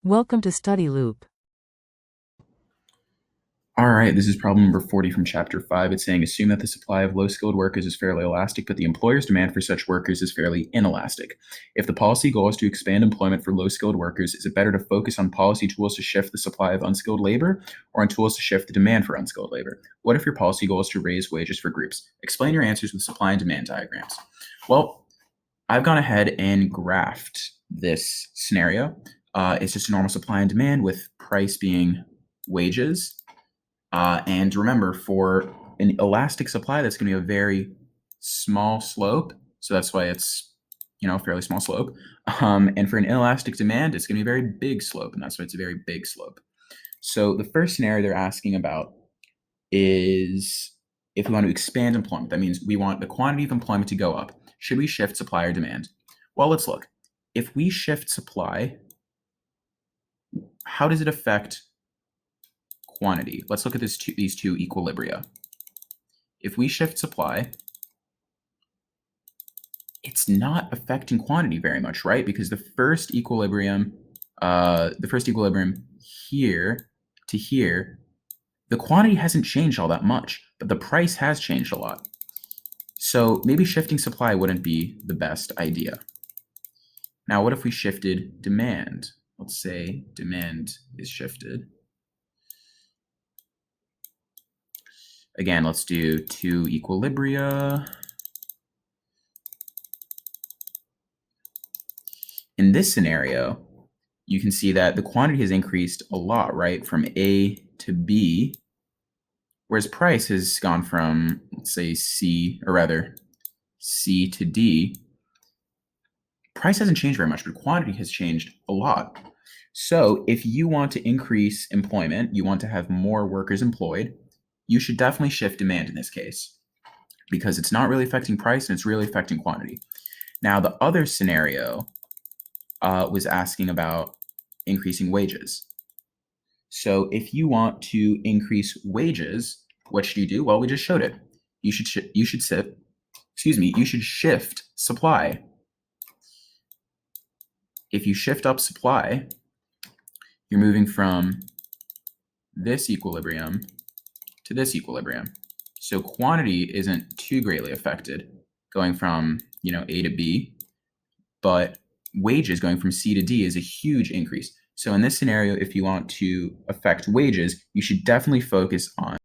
Welcome to Study Loop. All right, this is problem number 40 from chapter 5. It's saying, assume that the supply of low-skilled workers is fairly elastic, but the employer's demand for such workers is fairly inelastic. If the policy goal is to expand employment for low-skilled workers, is it better to focus on policy tools to shift the supply of unskilled labor or on tools to shift the demand for unskilled labor? What if your policy goal is to raise wages for groups? Explain your answers with supply and demand diagrams. Well, I've gone ahead and graphed this scenario. It's just a normal supply and demand with price being wages. And remember, for an elastic supply, that's going to be a very small slope. So that's why it's, fairly small slope. And for an inelastic demand, it's going to be a very big slope. And that's why it's a very big slope. So the first scenario they're asking about is if we want to expand employment. That means we want the quantity of employment to go up. Should we shift supply or demand? Well, let's look. If we shift supply, how does it affect quantity? Let's look at these two equilibria. If we shift supply, it's not affecting quantity very much, right? Because the first equilibrium here to here, the quantity hasn't changed all that much, but the price has changed a lot. So maybe shifting supply wouldn't be the best idea. Now, what if we shifted demand? Let's say demand is shifted. Again, let's do two equilibria. In this scenario, you can see that the quantity has increased a lot, right? From A to B, whereas price has gone from, let's say, C to D. Price hasn't changed very much, but quantity has changed a lot. So if you want to increase employment, you want to have more workers employed, you should definitely shift demand in this case because it's not really affecting price and it's really affecting quantity. Now, the other scenario was asking about increasing wages. So if you want to increase wages, what should you do? Well, we just showed it. You should shift supply. If you shift up supply, you're moving from this equilibrium to this equilibrium. So quantity isn't too greatly affected going from, A to B, but wages going from C to D is a huge increase. So in this scenario, if you want to affect wages, you should definitely focus on